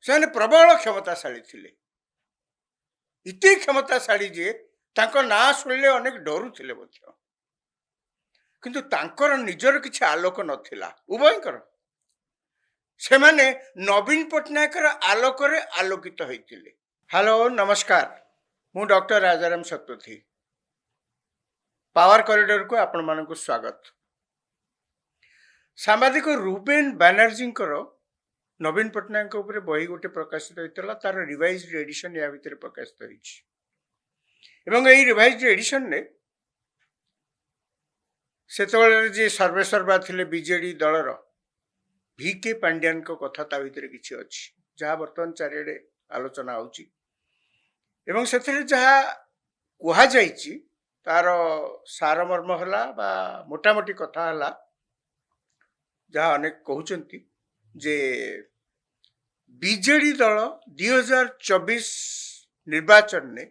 ସେମାନେ ପ୍ରବଳ କ୍ଷମତାଶାଳୀ ଥିଲେ। ଇତି କ୍ଷମତାଶାଳୀ ଯେ ତାଙ୍କ ନାଁ ଶୁଣିଲେ ଅନେକ ଡରୁଥିଲେ ମଧ୍ୟ। କିନ୍ତୁ ତାଙ୍କର ନିଜର କିଛି ଆଲୋକ ନଥିଲା ଉଭୟଙ୍କର। ସେମାନେ ନବୀନ ପଟ୍ଟନାୟକର ଆଲୋକରେ ଆଲୋକିତ ହୋଇଥିଲେ। ହ୍ୟାଲୋ ନମସ୍କାର, ମୁଁ ଡକ୍ଟର ରାଜାରାମ ଶତପଥୀ। ପାୱାର କରିଡରକୁ ଆପଣମାନଙ୍କୁ ସ୍ୱାଗତ। ସାମ୍ବାଦିକ ରୁବେନ ବାନାର୍ଜୀଙ୍କର ନବୀନ ପଟ୍ଟନାୟକ ଉପରେ ବହି ଗୋଟେ ପ୍ରକାଶିତ ହୋଇଥିଲା। ତାର ରିଭାଇଜ୍ଡ ଏଡିସନ ୟା ଭିତରେ ପ୍ରକାଶିତ ହୋଇଛି ଏବଂ ଏହି ରିଭାଇଜ୍ଡ ଏଡିସନରେ ସେତେବେଳେ ଯେ ସର୍ବେସର୍ବା ଥିଲେ ବିଜେଡି ଦଳର ଭିକେ ପାଣ୍ଡିଆନଙ୍କ କଥା ତା ଭିତରେ କିଛି ଅଛି, ଯାହା ବର୍ତ୍ତମାନ ଚାରିଆଡ଼େ ଆଲୋଚନା ହେଉଛି। ଏବଂ ସେଥିରେ ଯାହା କୁହାଯାଇଛି ତାର ସାରମର୍ମ ହେଲା ବା ମୋଟାମୋଟି କଥା ହେଲା, ଯାହା ଅନେକ କହୁଛନ୍ତି ଯେ ବିଜେଡି ଦଳ 2024 ନିର୍ବାଚନରେ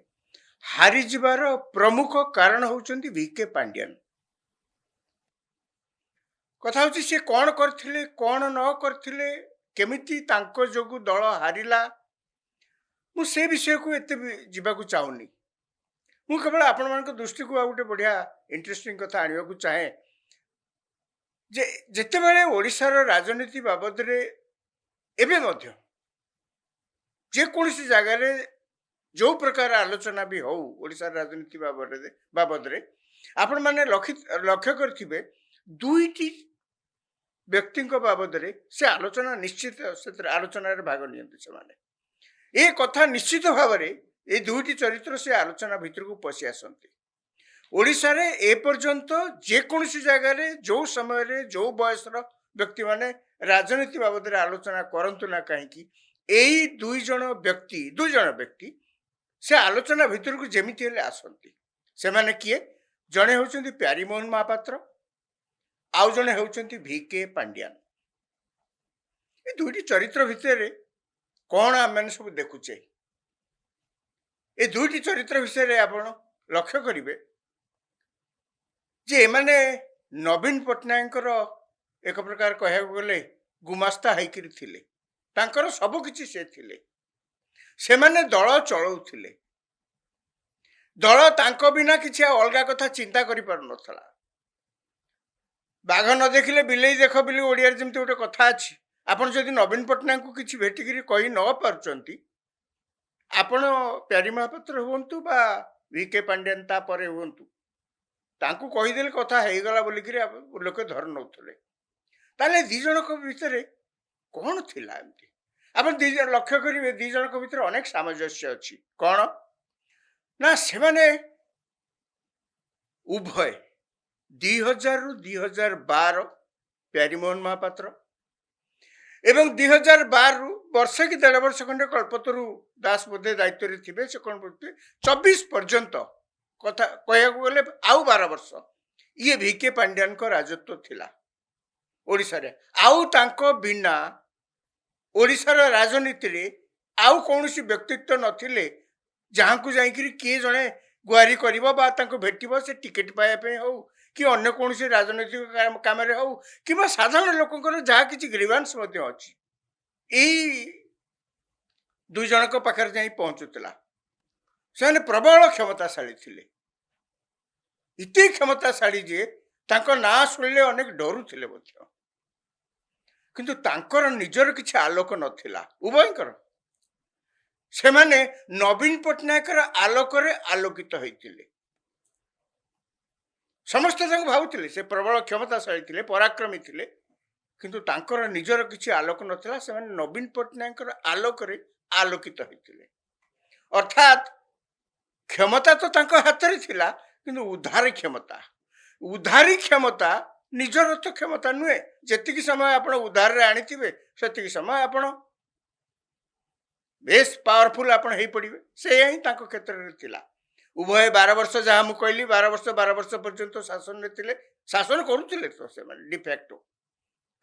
ହାରିଯିବାର ପ୍ରମୁଖ କାରଣ ହେଉଛନ୍ତି ଭିକେ ପାଣ୍ଡିଆନ। କଥା ହେଉଛି ସେ କ'ଣ କରିଥିଲେ, କ'ଣ ନ କରିଥିଲେ, କେମିତି ତାଙ୍କ ଯୋଗୁଁ ଦଳ ହାରିଲା, ମୁଁ ସେ ବିଷୟକୁ ଏତେ ଯିବାକୁ ଚାହୁଁନି। ମୁଁ କେବଳ ଆପଣମାନଙ୍କ ଦୃଷ୍ଟିକୁ ଆଉ ଗୋଟେ ବଢ଼ିଆ ଇଣ୍ଟରେଷ୍ଟିଂ କଥା ଆଣିବାକୁ ଚାହେଁ ଯେ ଯେତେବେଳେ ଓଡ଼ିଶାର ରାଜନୀତି ବାବଦରେ ଏବେ ମଧ୍ୟ ଯେକୌଣସି ଜାଗାରେ ଯେଉଁ ପ୍ରକାର ଆଲୋଚନା ବି ହଉ ଓଡ଼ିଶାର ରାଜନୀତି ବାବଦରେ ଆପଣମାନେ ଲକ୍ଷ୍ୟ କରିଥିବେ ଦୁଇଟି ବ୍ୟକ୍ତିଙ୍କ ବାବଦରେ ସେ ଆଲୋଚନା ନିଶ୍ଚିତ ସେଥିରେ ଆଲୋଚନାରେ ଭାଗ ନିଅନ୍ତି। ସେମାନେ ଏ କଥା ନିଶ୍ଚିତ ଭାବରେ ଏ ଦୁଇଟି ଚରିତ୍ର ସେ ଆଲୋଚନା ଭିତରକୁ ପଶି ଆସନ୍ତି। ଓଡ଼ିଶାରେ ଏପର୍ଯ୍ୟନ୍ତ ଯେକୌଣସି ଜାଗାରେ ଯେଉଁ ସମୟରେ ଯେଉଁ ବୟସର ବ୍ୟକ୍ତିମାନେ ରାଜନୀତି ବାବଦରେ ଆଲୋଚନା କରନ୍ତୁ ନା କାହିଁକି, ଏଇ ଦୁଇ ଜଣ ବ୍ୟକ୍ତି ସେ ଆଲୋଚନା ଭିତରକୁ ଯେମିତି ହେଲେ ଆସନ୍ତି। ସେମାନେ କିଏ? ଜଣେ ହେଉଛନ୍ତି ପ୍ୟାରୀମୋହନ ମହାପାତ୍ର, ଆଉ ଜଣେ ହେଉଛନ୍ତି ଭିକେ ପାଣ୍ଡିଆନ। ଏ ଦୁଇଟି ଚରିତ୍ର ଭିତରେ କ'ଣ ଆମେ ସବୁ ଦେଖୁଛେ? ଏ ଦୁଇଟି ଚରିତ୍ର ବିଷୟରେ ଆପଣ ଲକ୍ଷ୍ୟ କରିବେ ଯେ ଏମାନେ ନବୀନ ପଟ୍ଟନାୟକଙ୍କର ଏକ ପ୍ରକାର କହିବାକୁ ଗଲେ ଗୁମାସ୍ତା ହେଇକିରି ଥିଲେ। ତାଙ୍କର ସବୁ କିଛି ସେ ଥିଲେ। ସେମାନେ ଦଳ ଚଳାଉଥିଲେ। ଦଳ ତାଙ୍କ ବିନା କିଛି ଆଉ ଅଲଗା କଥା ଚିନ୍ତା କରିପାରୁନଥିଲା। ବାଘ ନ ଦେଖିଲେ ବିଲେଇ ଦେଖ ବୋଲି ଓଡ଼ିଆରେ ଯେମିତି ଗୋଟେ କଥା ଅଛି। ଆପଣ ଯଦି ନବୀନ ପଟ୍ଟନାୟକଙ୍କୁ କିଛି ଭେଟିକିରି କହି ନ ପାରୁଛନ୍ତି, ଆପଣ ପ୍ୟାରୀ ମହାପାତ୍ର ହୁଅନ୍ତୁ ବା ଭିକେ ପାଣ୍ଡିଆନ ତାପରେ ହୁଅନ୍ତୁ, ତାଙ୍କୁ କହିଦେଲେ କଥା ହେଇଗଲା ବୋଲିକିରି ଲୋକେ ଧରି ନେଉଥିଲେ। ତାହେଲେ ଦି ଜଣଙ୍କ ଭିତରେ କ'ଣ ଥିଲା? ଏମିତି ଆପଣ ଲକ୍ଷ୍ୟ କରିବେ ଦି ଜଣଙ୍କ ଭିତରେ ଅନେକ ସାମଞ୍ଜସ୍ୟ ଅଛି। କ'ଣ ନା ସେମାନେ ଉଭୟ 2000ରୁ 2012 ପ୍ୟାରୀମୋହନ ମହାପାତ୍ର ଏବଂ 2012ରୁ ବର୍ଷେ କି 1.5 ବର୍ଷ ଖଣ୍ଡେ କଳ୍ପତରୁ ଦାସ ବୋଧେ ଦାୟିତ୍ୱରେ ଥିବେ। ସେ କ'ଣ କରୁଥିବେ 24 ପର୍ଯ୍ୟନ୍ତ କଥା କହିବାକୁ ଗଲେ ଆଉ 12 ବର୍ଷ ଇଏ ଭିକେ ପାଣ୍ଡିଆନଙ୍କ ରାଜତ୍ୱ ଥିଲା ଓଡ଼ିଶାରେ। ଆଉ ତାଙ୍କ ବିନା ଓଡ଼ିଶାର ରାଜନୀତିରେ ଆଉ କୌଣସି ବ୍ୟକ୍ତିତ୍ୱ ନଥିଲେ ଯାହାଙ୍କୁ ଯାଇକିରି କିଏ ଜଣେ ଗୁହାରି କରିବ ବା ତାଙ୍କୁ ଭେଟିବ, ସେ ଟିକେଟ ପାଇବା ପାଇଁ ହଉ କି ଅନ୍ୟ କୌଣସି ରାଜନୈତିକ କାମରେ ହଉ କିମ୍ବା ସାଧାରଣ ଲୋକଙ୍କର ଯାହା କିଛି ଗ୍ରିଭାନ୍ସ ମଧ୍ୟ ଅଛି, ଏଇ ଦୁଇ ଜଣଙ୍କ ପାଖରେ ଯାଇ ପହଞ୍ଚୁଥିଲା। ସେମାନେ ପ୍ରବଳ କ୍ଷମତାଶାଳୀ ଥିଲେ। ଇତି କ୍ଷମତାଶାଳୀ ଯେ ତାଙ୍କ ନାଁ ଶୁଣିଲେ ଅନେକ ଡରୁଥିଲେ ମଧ୍ୟ। କିନ୍ତୁ ତାଙ୍କର ନିଜର କିଛି ଆଲୋକ ନଥିଲା ଉଭୟଙ୍କର। ସେମାନେ ନବୀନ ପଟ୍ଟନାୟକର ଆଲୋକରେ ଆଲୋକିତ ହୋଇଥିଲେ। ସମସ୍ତେ ତାଙ୍କୁ ଭାବୁଥିଲେ ସେ ପ୍ରବଳ କ୍ଷମତାଶାଳୀ ଥିଲେ, ପରାକ୍ରମୀ ଥିଲେ, କିନ୍ତୁ ତାଙ୍କର ନିଜର କିଛି ଆଲୋକ ନଥିଲା। ସେମାନେ ନବୀନ ପଟ୍ଟନାୟକର ଆଲୋକରେ ଆଲୋକିତ ହୋଇଥିଲେ। ଅର୍ଥାତ୍ କ୍ଷମତା ତ ତାଙ୍କ ହାତରେ ଥିଲା, କିନ୍ତୁ ଉଦ୍ଧାରୀ କ୍ଷମତା ନିଜର ତ କ୍ଷମତା ନୁହେଁ। ଯେତିକି ସମୟ ଆପଣ ଉଦ୍ଧାରରେ ଆଣିଥିବେ ସେତିକି ସମୟ ଆପଣ ବେଶ ପାୱାରଫୁଲ ଆପଣ ହେଇପଡ଼ିବେ। ସେଇଆ ହିଁ ତାଙ୍କ କ୍ଷେତ୍ରରେ ଥିଲା। ଉଭୟ 12 ବର୍ଷ, ଯାହା ମୁଁ କହିଲି 12 ବର୍ଷ ପର୍ଯ୍ୟନ୍ତ ଶାସନରେ ଥିଲେ, ଶାସନ କରୁଥିଲେ ତ ସେମାନେ ଡିଫ୍ୟାକ୍ଟୋ।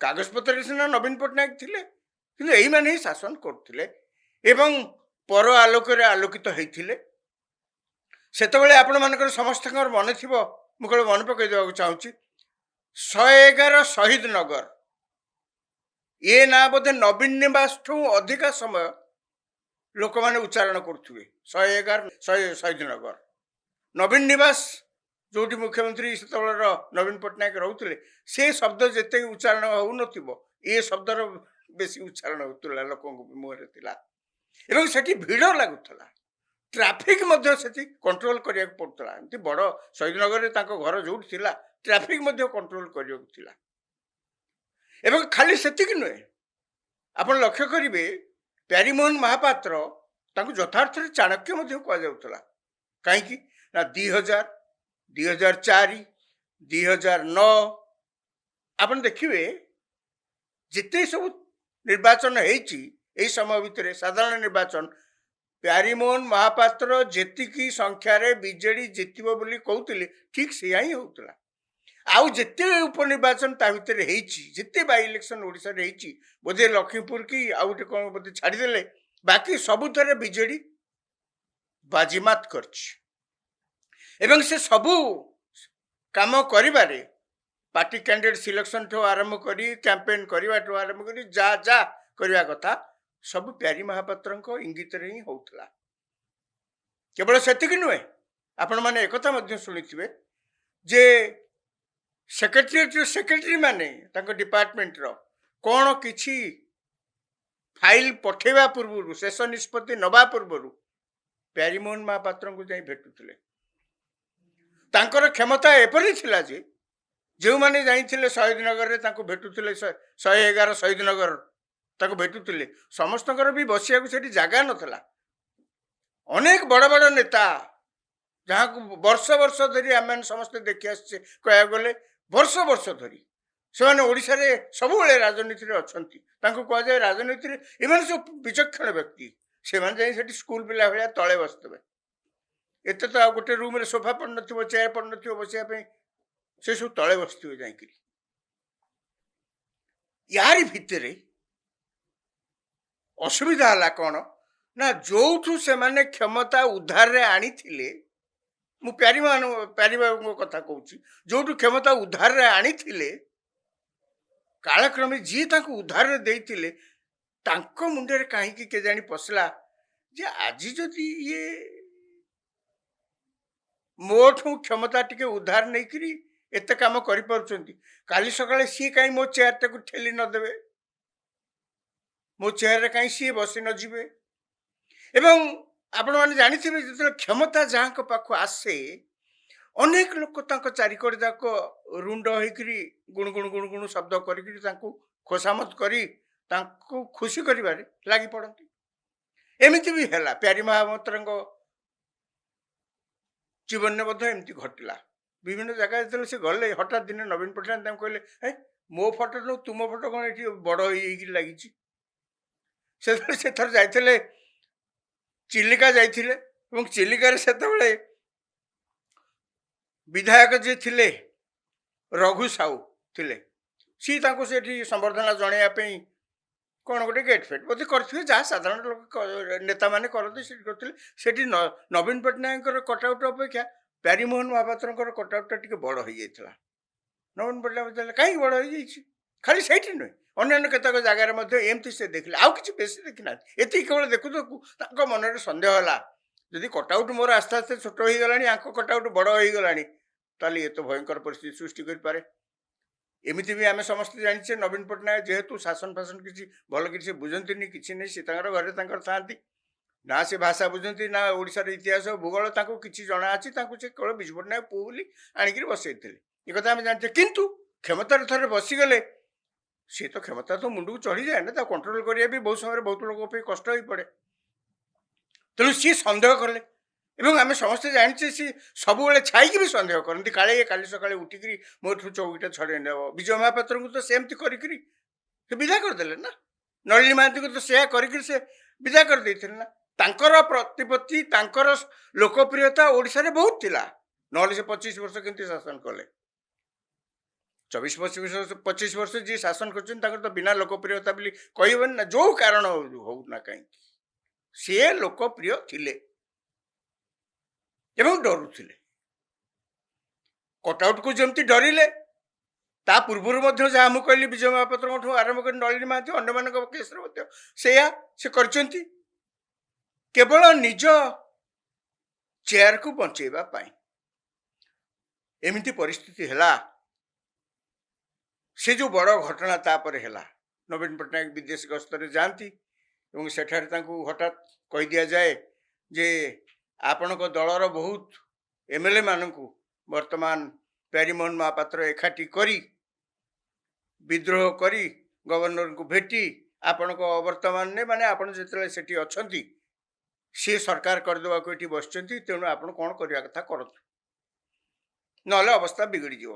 କାଗଜପତ୍ରରେ ସିନା ନବୀନ ପଟ୍ଟନାୟକ ଥିଲେ, କିନ୍ତୁ ଏଇମାନେ ହିଁ ଶାସନ କରୁଥିଲେ ଏବଂ ପର ଆଲୋକରେ ଆଲୋକିତ ହେଇଥିଲେ। ସେତେବେଳେ ଆପଣମାନଙ୍କର ସମସ୍ତଙ୍କର ମନେ ଥିବ, ମୁଁ କେବଳ ମନେ ପକାଇ ଦେବାକୁ ଚାହୁଁଛି, 111 ଶହୀଦ ନଗର ଏ ନା ବୋଧେ ନବୀନ ନିବାସଠୁ ଅଧିକା ସମୟ ଲୋକମାନେ ଉଚ୍ଚାରଣ କରୁଥିବେ। 111 ଶହୀଦନଗର ନବୀନ ନିବାସ ଯୋଉଠି ମୁଖ୍ୟମନ୍ତ୍ରୀ ସେତେବେଳର ନବୀନ ପଟ୍ଟନାୟକ ରହୁଥିଲେ, ସେ ଶବ୍ଦ ଯେତେ ଉଚ୍ଚାରଣ ହଉନଥିବ ଏ ଶବ୍ଦର ବେଶୀ ଉଚ୍ଚାରଣ ହଉଥିଲା, ଲୋକଙ୍କ ମୁହଁରେ ଥିଲା। ଏବଂ ସେଠି ଭିଡ଼ ଲାଗୁଥିଲା, ଟ୍ରାଫିକ ମଧ୍ୟ ସେଠି କଣ୍ଟ୍ରୋଲ କରିବାକୁ ପଡୁଥିଲା। ଏମିତି ବଡ଼ ଶହୀଦନଗରରେ ତାଙ୍କ ଘର ଯୋଉଠି ଥିଲା, ଟ୍ରାଫିକ ମଧ୍ୟ କଣ୍ଟ୍ରୋଲ କରିବାକୁ ଥିଲା। ଏବଂ ଖାଲି ସେତିକି ନୁହେଁ, ଆପଣ ଲକ୍ଷ୍ୟ କରିବେ ପ୍ୟାରୀମୋହନ ମହାପାତ୍ର ତାଙ୍କୁ ଯଥାର୍ଥରେ ଚାଣକ୍ୟ ମଧ୍ୟ କୁହାଯାଉଥିଲା। କାହିଁକି ନା 2000, 2004, 2009 ଆପଣ ଦେଖିବେ ଯେତେ ସବୁ ନିର୍ବାଚନ ହେଇଛି ଏଇ ସମୟ ଭିତରେ, ସାଧାରଣ ନିର୍ବାଚନ, ପ୍ୟାରୀମୋହନ ମହାପାତ୍ର ଯେତିକି ସଂଖ୍ୟାରେ ବିଜେଡି ଜିତିବ ବୋଲି କହୁଥିଲେ, ଠିକ ସେଇଆ ହିଁ ହଉଥିଲା। ଆଉ ଯେତେ ଉପନିର୍ବାଚନ ତା ଭିତରେ ହେଇଛି, ଯେତେ ବାଇ ଇଲେକ୍ସନ ଓଡ଼ିଶାରେ ହେଇଛି, ବୋଧେ ଲକ୍ଷ୍ମୀପୁର କି ଆଉ ଗୋଟେ କ'ଣ ବୋଧେ ଛାଡ଼ିଦେଲେ, ବାକି ସବୁଥିରେ ବିଜେଡି ବାଜିମାତ କରିଛି। ଏବଂ ସେ ସବୁ କାମ କରିବାରେ ପାର୍ଟି କ୍ୟାଣ୍ଡିଡେଟ୍ ସିଲେକ୍ସନଠୁ ଆରମ୍ଭ କରି କ୍ୟାମ୍ପେନ୍ କରିବାଠୁ ଆରମ୍ଭ କରି ଯାହା କରିବା କଥା ସବୁ ପ୍ୟାରୀ ମହାପାତ୍ରଙ୍କ ଇଙ୍ଗିତରେ ହିଁ ହଉଥିଲା। କେବଳ ସେତିକି ନୁହେଁ, ଆପଣମାନେ ଏକଥା ମଧ୍ୟ ଶୁଣିଥିବେ ଯେ ସେକ୍ରେଟାରୀ ମାନେ ତାଙ୍କ ଡିପାର୍ଟମେଣ୍ଟର କ'ଣ କିଛି ଫାଇଲ ପଠେଇବା ପୂର୍ବରୁ, ଶେଷ ନିଷ୍ପତ୍ତି ନେବା ପୂର୍ବରୁ ପ୍ୟାରୀମୋହନ ମହାପାତ୍ରଙ୍କୁ ଯାଇ ଭେଟୁଥିଲେ। ତାଙ୍କର କ୍ଷମତା ଏପରି ଥିଲା ଯେ ଯେଉଁମାନେ ଯାଇଥିଲେ ଶହୀଦନଗରରେ ତାଙ୍କୁ ଭେଟୁଥିଲେ, 111 ଶହୀଦନଗର ତାଙ୍କୁ ଭେଟୁଥିଲେ, ସମସ୍ତଙ୍କର ବି ବସିବାକୁ ସେଠି ଜାଗା ନଥିଲା। ଅନେକ ବଡ଼ ବଡ଼ ନେତା ଯାହାକୁ ବର୍ଷ ବର୍ଷ ଧରି ଆମେ ସମସ୍ତେ ଦେଖି ଆସିଛେ, କହିବାକୁ ଗଲେ ବର୍ଷ ବର୍ଷ ଧରି ସେମାନେ ଓଡ଼ିଶାରେ ସବୁବେଳେ ରାଜନୀତିରେ ଅଛନ୍ତି, ତାଙ୍କୁ କୁହାଯାଏ ରାଜନୀତିରେ ଏମାନେ ସବୁ ବିଚକ୍ଷଣ ବ୍ୟକ୍ତି। ସେମାନେ ଯାଇ ସେଠି ସ୍କୁଲ ପିଲା ଭଳିଆ ତଳେ ବସିଥିବେ। ଏତେ ତ ଆଉ ଗୋଟେ ରୁମ୍ରେ ସୋଫା ପଡ଼ିନଥିବ, ଚେୟାର ପଡ଼ିନଥିବ ବସିବା ପାଇଁ, ସେ ସବୁ ତଳେ ବସିଥିବେ ଯାଇକିରି। ୟାରି ଭିତରେ ଅସୁବିଧା ହେଲା କ'ଣ ନା, ଯୋଉଠୁ ସେମାନେ କ୍ଷମତା ଉଦ୍ଧାରରେ ଆଣିଥିଲେ, ମୁଁ ପ୍ୟାରୀବାବୁଙ୍କ କଥା କହୁଛି, ଯୋଉଠୁ କ୍ଷମତା ଉଦ୍ଧାରରେ ଆଣିଥିଲେ, କାଳକ୍ରମେ ଯିଏ ତାଙ୍କୁ ଉଦ୍ଧାରରେ ଦେଇଥିଲେ ତାଙ୍କ ମୁଣ୍ଡରେ କାହିଁକି କେଜାଣି ପଶିଲା ଯେ ଆଜି ଯଦି ଇଏ ମୋଠୁ କ୍ଷମତା ଟିକେ ଉଦ୍ଧାର ନେଇକିରି ଏତେ କାମ କରିପାରୁଛନ୍ତି, କାଲି ସକାଳେ ସିଏ କାହିଁ ମୋ ଚେୟାରଟାକୁ ଠେଲି ନଦେବେ, ମୋ ଚେୟାରରେ କାହିଁ ସିଏ ବସି ନଯିବେ। ଏବଂ ଆପଣମାନେ ଜାଣିଥିବେ ଯେତେବେଳେ କ୍ଷମତା ଯାହାଙ୍କ ପାଖକୁ ଆସେ, ଅନେକ ଲୋକ ତାଙ୍କ ଚାରିକଡ଼ ଯାକ ରୁଣ୍ଡ ହେଇକିରି ଗୁଣୁଗୁଣୁ ଶବ୍ଦ କରିକିରି ତାଙ୍କୁ ଖୋସାମତ କରି ତାଙ୍କୁ ଖୁସି କରିବାରେ ଲାଗି ପଡ଼ନ୍ତି। ଏମିତି ବି ହେଲା, ପ୍ୟାରୀ ମହାପାତ୍ରଙ୍କ ଜୀବନରେ ମଧ୍ୟ ଏମିତି ଘଟିଲା। ବିଭିନ୍ନ ଜାଗା ଯେତେବେଳେ ସେ ଗଲେ, ହଠାତ୍ ଦିନେ ନବୀନ ପଟ୍ଟନାୟକ ତାଙ୍କୁ କହିଲେ, ମୋ ଫଟୋ ନୁ ତୁମ ଫଟୋ କ'ଣ ଏଠି ବଡ଼ ହେଇକି ଲାଗିଛି। ସେତେବେଳେ ସେ ଥରେ ଯାଇଥିଲେ ଚିଲିକା ଯାଇଥିଲେ, ଏବଂ ଚିଲିକାରେ ସେତେବେଳେ ବିଧାୟକ ଯିଏ ଥିଲେ ରଘୁ ସାହୁ ଥିଲେ, ସିଏ ତାଙ୍କୁ ସେଠି ସମ୍ବର୍ଦ୍ଧନା ଜଣାଇବା ପାଇଁ କ'ଣ ଗୋଟେ ଗେଟ୍ ଫେଟ୍ ବୋଧେ କରିଥିବେ, ଯାହା ସାଧାରଣ ଲୋକ ନେତାମାନେ କରନ୍ତି ସେଠି କରିଥିଲେ। ସେଠି ନବୀନ ପଟ୍ଟନାୟକଙ୍କର କଟଆଉଟ୍ ଅପେକ୍ଷା ପ୍ୟାରୀମୋହନ ମହାପାତ୍ରଙ୍କର କଟଆଉଟ୍ଟା ଟିକେ ବଡ଼ ହେଇଯାଇଥିଲା। ନବୀନ ପଟ୍ଟନାୟକ କାହିଁକି ବଡ଼ ହେଇଯାଇଛି, ଖାଲି ସେଇଠି ନୁହେଁ, ଅନ୍ୟାନ୍ୟ କେତେକ ଜାଗାରେ ମଧ୍ୟ ଏମିତି ସେ ଦେଖିଲେ, ଆଉ କିଛି ବେଶୀ ଦେଖିନାହାନ୍ତି। ଏତିକି କେବଳ ଦେଖୁ ଦେଖୁ ତାଙ୍କ ମନରେ ସନ୍ଦେହ ହେଲା, ଯଦି କଟଆଉଟ୍ ମୋର ଆସ୍ତେ ଆସ୍ତେ ଛୋଟ ହେଇଗଲାଣି, ଆଙ୍କ କଟଆଉଟ୍ ବଡ଼ ହେଇଗଲାଣି, ତାହେଲେ ଏ ତ ଭୟଙ୍କର ପରିସ୍ଥିତି ସୃଷ୍ଟି କରିପାରେ। ଏମିତି ବି ଆମେ ସମସ୍ତେ ଜାଣିଛେ, ନବୀନ ପଟ୍ଟନାୟକ ଯେହେତୁ ଶାସନ ଫାସନ କିଛି ଭଲ କିଛି ବୁଝନ୍ତିନି, କିଛି ନାହିଁ, ସେ ତାଙ୍କର ଘରେ ତାଙ୍କର ଥାଆନ୍ତି, ନା ସେ ଭାଷା ବୁଝନ୍ତି, ନା ଓଡ଼ିଶାର ଇତିହାସ ଭୂଗୋଳ ତାଙ୍କୁ କିଛି ଜଣା ଅଛି, ତାଙ୍କୁ ସେ କେବଳ ବିଜୁ ପଟ୍ଟନାୟକ ପୁଅ ବୋଲି ଆଣିକିରି ବସେଇଥିଲେ, ଏ କଥା ଆମେ ଜାଣିଛେ। କିନ୍ତୁ କ୍ଷମତାରେ ଥରେ ବସିଗଲେ ସେ ତ କ୍ଷମତା ତ ମୁଣ୍ଡକୁ ଚଢ଼ିଯାଏ ନା, ତାକୁ କଣ୍ଟ୍ରୋଲ କରିବା ବି ବହୁତ ସମୟରେ ବହୁତ ଲୋକଙ୍କ ପାଇଁ କଷ୍ଟ ହେଇପଡ଼େ। ତେଣୁ ସିଏ ସନ୍ଦେହ କଲେ, ଏବଂ ଆମେ ସମସ୍ତେ ଜାଣିଛେ ସିଏ ସବୁବେଳେ ଛାଇକି ବି ସନ୍ଦେହ କରନ୍ତି, କାଳେ କାଲି ସକାଳେ ଉଠିକିରି ମୋଠୁ ଚୌକିଟା ଛଡ଼େଇ ନେବ। ବିଜୟ ମହାପାତ୍ରଙ୍କୁ ତ ସେମିତି କରିକିରି ସେ ବିଦା କରିଦେଲେ ନା, ନଳିନୀ ମହାନ୍ତିଙ୍କୁ ତ ସେୟା କରିକିରି ସେ ବିଦା କରିଦେଇଥିଲେ ନା। ତାଙ୍କର ପ୍ରତିପତ୍ତି, ତାଙ୍କର ଲୋକପ୍ରିୟତା ଓଡ଼ିଶାରେ ବହୁତ ଥିଲା, ନହେଲେ ସେ 25 ବର୍ଷ କେମିତି ଶାସନ କଲେ। 24-25 ବର୍ଷ ଯିଏ ଶାସନ କରିଛନ୍ତି ତାଙ୍କର ତ ବିନା ଲୋକପ୍ରିୟତା ବୋଲି କହିବନି ନା, ଯୋଉ କାରଣ ହଉ ନା କାହିଁକି ସିଏ ଲୋକପ୍ରିୟ ଥିଲେ ଏବଂ ଡରୁଥିଲେ। କଟଆଉଟକୁ ଯେମିତି ଡରିଲେ, ତା ପୂର୍ବରୁ ମଧ୍ୟ ଯାହା ମୁଁ କହିଲି ବିଜୟ ମହାପାତ୍ରଙ୍କଠୁ ଆରମ୍ଭ କରି ନଳିନୀ ମହାନ୍ତି ଅନ୍ୟମାନଙ୍କ କେସରେ ମଧ୍ୟ ସେଇଆ ସେ କରିଛନ୍ତି, କେବଳ ନିଜ ଚେୟାରକୁ ବଞ୍ଚେଇବା ପାଇଁ। ଏମିତି ପରିସ୍ଥିତି ହେଲା। ସେ ଯେଉଁ ବଡ଼ ଘଟଣା ତାପରେ ହେଲା, ନବୀନ ପଟ୍ଟନାୟକ ବିଦେଶ ଗସ୍ତରେ ଯାଆନ୍ତି ଏବଂ ସେଠାରେ ତାଙ୍କୁ ହଠାତ୍ କହି ଦିଆଯାଏ ଯେ ଆପଣଙ୍କ ଦଳର ବହୁତ ଏମଏଲଏ ମାନଙ୍କୁ ବର୍ତ୍ତମାନ ପ୍ୟାରୀମୋହନ ମହାପାତ୍ର ଏକାଠି କରି ବିଦ୍ରୋହ କରି ଗଭର୍ଣ୍ଣରଙ୍କୁ ଭେଟି ଆପଣଙ୍କ ଅବର୍ତ୍ତମାନରେ ମାନେ ଆପଣ ଯେତେବେଳେ ସେଠି ଅଛନ୍ତି ସିଏ ସରକାର କରିଦେବାକୁ ଏଠି ବସିଛନ୍ତି, ତେଣୁ ଆପଣ କ'ଣ କରିବା କଥା କରନ୍ତୁ, ନହେଲେ ଅବସ୍ଥା ବିଗିଡ଼ିଯିବ।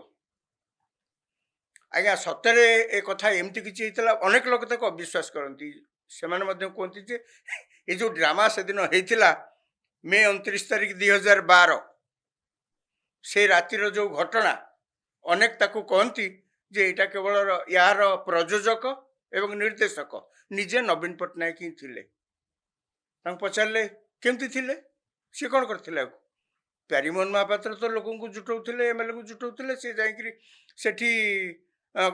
ଆଜ୍ଞା ସତରେ ଏ କଥା ଏମିତି କିଛି ହେଇଥିଲା? ଅନେକ ଲୋକ ତାକୁ ଅବିଶ୍ୱାସ କରନ୍ତି। ସେମାନେ ମଧ୍ୟ କୁହନ୍ତି ଯେ ଏ ଯେଉଁ ଡ୍ରାମା ସେଦିନ ହେଇଥିଲା ମେ 29 ତାରିଖ 2012, ସେ ରାତିର ଯେଉଁ ଘଟଣା, ଅନେକ ତାକୁ କହନ୍ତି ଯେ ଏଇଟା କେବଳ ଏହାର ପ୍ରଯୋଜକ ଏବଂ ନିର୍ଦ୍ଦେଶକ ନିଜେ ନବୀନ ପଟ୍ଟନାୟକ ହିଁ ଥିଲେ। ତାଙ୍କୁ ପଚାରିଲେ କେମିତି ଥିଲେ, ସିଏ କ'ଣ କରିଥିଲେ? ଆକୁ ପ୍ୟାରୀମୋହନ ମହାପାତ୍ର ତ ଲୋକଙ୍କୁ ଜୁଟଉଥିଲେ, ଏମଏଲଏଙ୍କୁ ଜୁଟଉଥିଲେ, ସେ ଯାଇକିରି ସେଠି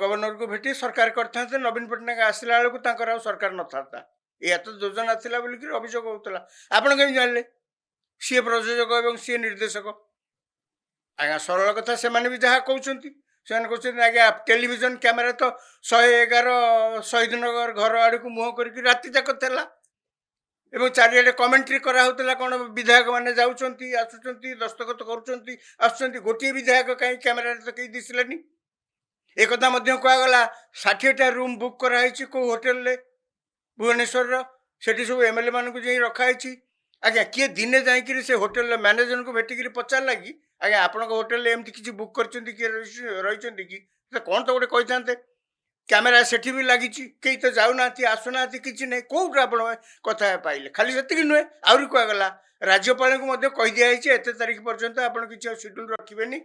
ଗଭର୍ଣ୍ଣରକୁ ଭେଟି ସରକାର କରିଥାନ୍ତେ। ନବୀନ ପଟ୍ଟନାୟକ ଆସିଲା ବେଳକୁ ତାଙ୍କର ଆଉ ସରକାର ନଥାନ୍ତା। ଏଇଆ ତ ଯୋଜନା ଥିଲା ବୋଲିକିରି ଅଭିଯୋଗ ହେଉଥିଲା। ଆପଣ କେମିତି ଜାଣିଲେ ସିଏ ପ୍ରଯୋଜକ ଏବଂ ସିଏ ନିର୍ଦ୍ଦେଶକ? ଆଜ୍ଞା ସରଳ କଥା, ସେମାନେ ବି ଯାହା କହୁଛନ୍ତି, ସେମାନେ କହୁଛନ୍ତି ଆଜ୍ଞା ଟେଲିଭିଜନ କ୍ୟାମେରା ତ 111 ଶହୀଦନଗର ଘର ଆଡ଼କୁ ମୁହଁ କରିକି ରାତି ଯାକ ଥିଲା ଏବଂ ଚାରିଆଡ଼େ କମେଣ୍ଟ୍ରି କରାହେଉଥିଲା କ'ଣ ବିଧାୟକ ମାନେ ଯାଉଛନ୍ତି ଆସୁଛନ୍ତି, ଦସ୍ତଖତ କରୁଛନ୍ତି ଆସୁଛନ୍ତି, ଗୋଟିଏ ବିଧାୟକ କାହିଁ କ୍ୟାମେରାରେ ତ କେହି ଦିଶିଲେନି। ଏକଥା ମଧ୍ୟ କୁହାଗଲା 60ଟା ରୁମ୍ ବୁକ୍ କରାହେଇଛି କେଉଁ ହୋଟେଲରେ ଭୁବନେଶ୍ୱରର, ସେଠି ସବୁ ଏମଏଲଏ ମାନଙ୍କୁ ଯାଇ ରଖାହେଇଛି। ଆଜ୍ଞା କିଏ ଦିନେ ଯାଇକିରି ସେ ହୋଟେଲର ମ୍ୟାନେଜରଙ୍କୁ ଭେଟିକିରି ପଚାରିଲା କି ଆଜ୍ଞା ଆପଣଙ୍କ ହୋଟେଲରେ ଏମିତି କିଛି ବୁକ୍ କରିଛନ୍ତି, କିଏ ରହିଛନ୍ତି କି? କ'ଣ ତ ଗୋଟେ କହିଥାନ୍ତେ। କ୍ୟାମେରା ସେଠି ବି ଲାଗିଛି, କେହି ତ ଯାଉନାହାନ୍ତି ଆସୁନାହାନ୍ତି, କିଛି ନାହିଁ। କେଉଁଠୁ ଆପଣ କଥା ପାଇଲେ? ଖାଲି ସେତିକି ନୁହେଁ, ଆହୁରି କୁହାଗଲା ରାଜ୍ୟପାଳଙ୍କୁ ମଧ୍ୟ କହିଦିଆଯାଇଛି ଏତେ ତାରିଖ ପର୍ଯ୍ୟନ୍ତ ଆପଣ କିଛି ଆଉ ସିଡ୍ୟୁଲ୍ ରଖିବେନି,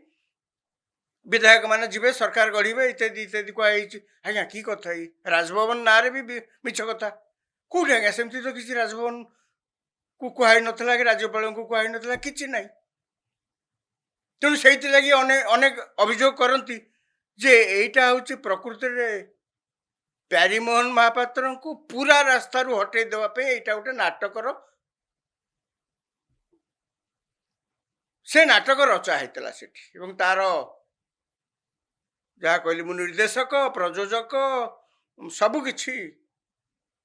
ବିଧାୟକ ମାନେ ଯିବେ, ସରକାର ଗଢ଼ିବେ, ଇତ୍ୟାଦି ଇତ୍ୟାଦି କୁହାଯାଇଛି। ଆଜ୍ଞା କି କଥା? ଏଇ ରାଜଭବନ ନାଁରେ ବି ମିଛ କଥା। କେଉଁଠି ଆଜ୍ଞା ସେମିତି ତ କିଛି ରାଜଭବନକୁ କୁହାହେଇନଥିଲା କି ରାଜ୍ୟପାଳଙ୍କୁ କୁହାହେଇନଥିଲା, କିଛି ନାହିଁ। ତେଣୁ ସେଇଥିଲାଗି ଅନେକ ଅଭିଯୋଗ କରନ୍ତି ଯେ ଏଇଟା ହେଉଛି ପ୍ରକୃତିରେ ପ୍ୟାରୀମୋହନ ମହାପାତ୍ରଙ୍କୁ ପୁରା ରାସ୍ତାରୁ ହଟେଇ ଦେବା ପାଇଁ ଏଇଟା ଗୋଟେ ନାଟକର, ସେ ନାଟକ ରଚା ହେଇଥିଲା ସେଠି ଏବଂ ତାର ଯାହା କହିଲି ମୁଁ ନିର୍ଦ୍ଦେଶକ ପ୍ରଯୋଜକ ସବୁକିଛି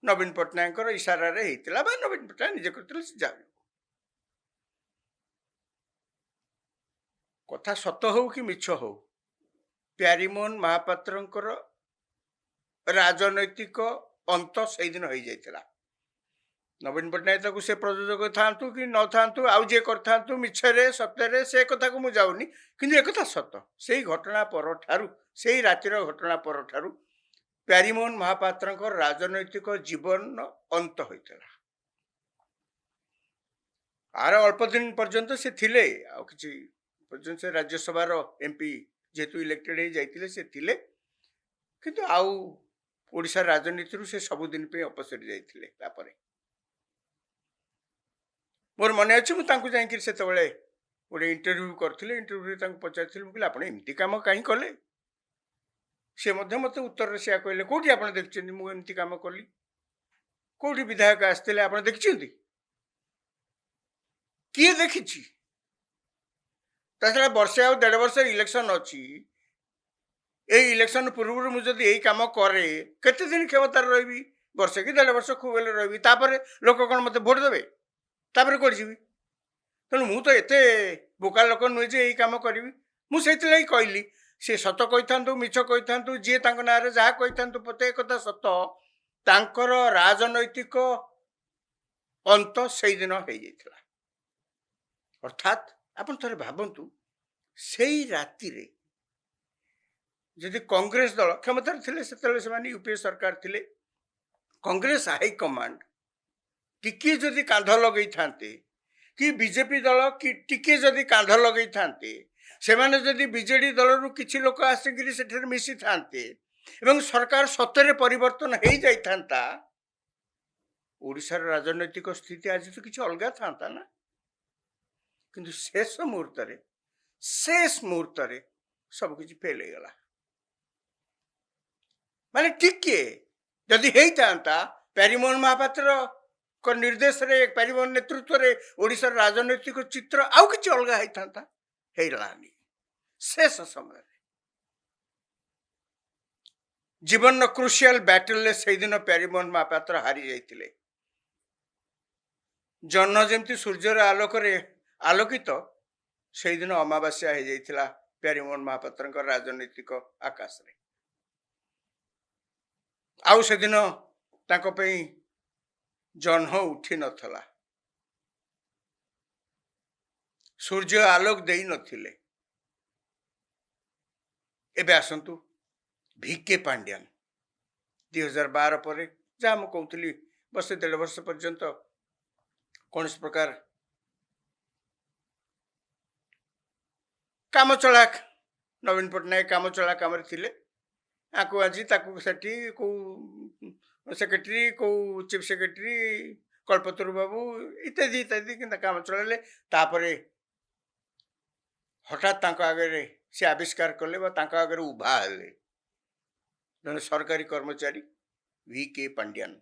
ନବୀନ ପଟ୍ଟନାୟକଙ୍କର ଇସାରାରେ ହେଇଥିଲା ବା ନବୀନ ପଟ୍ଟନାୟକ ନିଜେ କରିଥିଲେ। ସେ ଯାହା କଥା ସତ ହଉ କି ମିଛ ହଉ, ପ୍ୟାରୀମୋହନ ମହାପାତ୍ରଙ୍କର ରାଜନୈତିକ ଅନ୍ତ ସେଇଦିନ ହେଇଯାଇଥିଲା। ନବୀନ ପଟ୍ଟନାୟକ ତାକୁ ସେ ପ୍ରଯୋଜକ ଥାଆନ୍ତୁ କି ନଥାନ୍ତୁ, ଆଉ ଯିଏ କରିଥାନ୍ତୁ, ମିଛରେ ସତ୍ୟରେ, ସେ କଥାକୁ ମୁଁ ଯାଉନି, କିନ୍ତୁ ଏକଥା ସତ, ସେଇ ଘଟଣା ପରଠାରୁ, ସେଇ ରାତିର ଘଟଣା ପରଠାରୁ ପ୍ୟାରୀମୋହନ ମହାପାତ୍ରଙ୍କ ରାଜନୈତିକ ଜୀବନ ଅନ୍ତ ହୋଇଥିଲା। ଆର ଅଳ୍ପ ଦିନ ପର୍ଯ୍ୟନ୍ତ ସେ ଥିଲେ, ଆଉ କିଛି ପର୍ଯ୍ୟନ୍ତ ସେ ରାଜ୍ୟସଭାର ଏମ୍ପି ଯେହେତୁ ଇଲେକ୍ଟେଡ୍ ହେଇଯାଇଥିଲେ ସେ ଥିଲେ, କିନ୍ତୁ ଆଉ ଓଡ଼ିଶା ରାଜନୀତିରୁ ସେ ସବୁଦିନ ପାଇଁ ଅପସରି ଯାଇଥିଲେ। ତାପରେ ମୋର ମନେ ଅଛି ମୁଁ ତାଙ୍କୁ ଯାଇକିରି ସେତେବେଳେ ଗୋଟେ ଇଣ୍ଟରଭ୍ୟୁ କରିଥିଲି। ଇଣ୍ଟରଭ୍ୟୁରେ ତାଙ୍କୁ ପଚାରିଥିଲି, ମୁଁ କହିଲି ଆପଣ ଏମିତି କାମ କାହିଁ କଲେ? ସେ ମଧ୍ୟ ମୋତେ ଉତ୍ତରରେ ସେୟା କହିଲେ, କେଉଁଠି ଆପଣ ଦେଖିଛନ୍ତି ମୁଁ ଏମିତି କାମ କଲି? କେଉଁଠି ବିଧାୟକ ଆସିଥିଲେ ଆପଣ ଦେଖିଛନ୍ତି? କିଏ ଦେଖିଛି? ତାଛଡ଼ା ବର୍ଷେ ଆଉ 1.5 ବର୍ଷ ଇଲେକ୍ସନ ଅଛି। ଏଇ ଇଲେକ୍ସନ ପୂର୍ବରୁ ମୁଁ ଯଦି ଏଇ କାମ କରେ କେତେ ଦିନ କ୍ଷମତାରେ ରହିବି? ବର୍ଷେ କି 1.5 ବର୍ଷ ଖୁବ୍ ହେଲେ ରହିବି। ତାପରେ ଲୋକ କ'ଣ ମୋତେ ଭୋଟ ଦେବେ? ତାପରେ କୁଆଡ଼େ ଯିବି? ତେଣୁ ମୁଁ ତ ଏତେ ବୋକା ଲୋକ ନୁହେଁ ଯେ ଏଇ କାମ କରିବି। ମୁଁ ସେଇଥିଲାଗି କହିଲି, ସେ ସତ କହିଥାନ୍ତୁ ମିଛ କହିଥାନ୍ତୁ, ଯିଏ ତାଙ୍କ ନାଁରେ ଯାହା କହିଥାନ୍ତୁ, ପ୍ରତ୍ୟେକ କଥା ସତ, ତାଙ୍କର ରାଜନୈତିକ ଅନ୍ତ ସେଇଦିନ ହେଇଯାଇଥିଲା। ଅର୍ଥାତ୍ ଆପଣ ଥରେ ଭାବନ୍ତୁ, ସେଇ ରାତିରେ ଯଦି କଂଗ୍ରେସ ଦଳ କ୍ଷମତାରେ ଥିଲେ, ସେତେବେଳେ ସେମାନେ ୟୁପିଏ ସରକାର ଥିଲେ, କଂଗ୍ରେସ ହାଇକମାଣ୍ଡ ଟିକିଏ ଯଦି କାନ୍ଧ ଲଗେଇଥାନ୍ତେ କି ବିଜେପି ଦଳ କି ଟିକିଏ ଯଦି କାନ୍ଧ ଲଗେଇଥାନ୍ତେ, ସେମାନେ ଯଦି ବିଜେଡି ଦଳରୁ କିଛି ଲୋକ ଆସିକିରି ସେଠାରେ ମିଶିଥାନ୍ତେ ଏବଂ ସରକାର ସତରେ ପରିବର୍ତ୍ତନ ହେଇଯାଇଥାନ୍ତା, ଓଡ଼ିଶାର ରାଜନୈତିକ ସ୍ଥିତି ଆଜି ତ କିଛି ଅଲଗା ଥାନ୍ତା ନା। କିନ୍ତୁ ଶେଷ ମୁହୂର୍ତ୍ତରେ ସବୁକିଛି ଫେଲ୍ ହେଇଗଲା। ମାନେ ଟିକିଏ ଯଦି ହେଇଥାନ୍ତା ପ୍ୟାରୀମୋହନ ମହାପାତ୍ର ନିର୍ଦ୍ଦେଶ ରେ ପ୍ୟାରୀମୋହନ ନେତୃତ୍ୱରେ ଓଡ଼ିଶାର ରାଜନୈତିକ ଚିତ୍ର ଆଉ କିଛି ଅଲଗା ହେଇଥାନ୍ତା, ହେଇଗଲାନି। ଶେଷ ସମୟରେ ଜୀବନର କ୍ରୁସିଆଲ ବ୍ୟାଟେଲରେ ସେଇଦିନ ପ୍ୟାରୀମୋହନ ମହାପାତ୍ର ହାରି ଯାଇଥିଲେ। ଜହ୍ନ ଯେମିତି ସୂର୍ଯ୍ୟର ଆଲୋକରେ ଆଲୋକିତ, ସେଇଦିନ ଅମାବାସ୍ୟା ହେଇଯାଇଥିଲା ପ୍ୟାରୀମୋହନ ମହାପାତ୍ରଙ୍କ ରାଜନୈତିକ ଆକାଶରେ। ଆଉ ସେଦିନ ତାଙ୍କ ପାଇଁ ଜହ୍ନ ଉଠି ନଥିଲା, ସୂର୍ଯ୍ୟ ଆଲୋକ ଦେଇ ନଥିଲେ। ଏବେ ଆସନ୍ତୁ ଭିକେ ପାଣ୍ଡିଆନ 2012 ପରେ, ଯାହା ମୁଁ କହୁଥିଲି ବର୍ଷେ 1.5 ବର୍ଷ ପର୍ଯ୍ୟନ୍ତ କୌଣସି ପ୍ରକାର କାମଚଳା ନବୀନ ପଟ୍ଟନାୟକ କାମଚଳା କାମରେ ଥିଲେ। ଆକୁ ଆଜି ତାକୁ ସେଠି କୋଉ ସେକ୍ରେଟାରୀ, କୋଉ ଚିଫ ସେକ୍ରେଟାରୀ, କଳ୍ପତରୁ ବାବୁ ଇତ୍ୟାଦି ଇତ୍ୟାଦି କିନ୍ତୁ କାମ ଚଳାଇଲେ। ତାପରେ ହଠାତ୍ ତାଙ୍କ ଆଗରେ ସେ ଆବିଷ୍କାର କଲେ ବା ତାଙ୍କ ଆଗରେ ଉଭା ହେଲେ ଜଣେ ସରକାରୀ କର୍ମଚାରୀ ଭିକେ ପାଣ୍ଡିଆନ।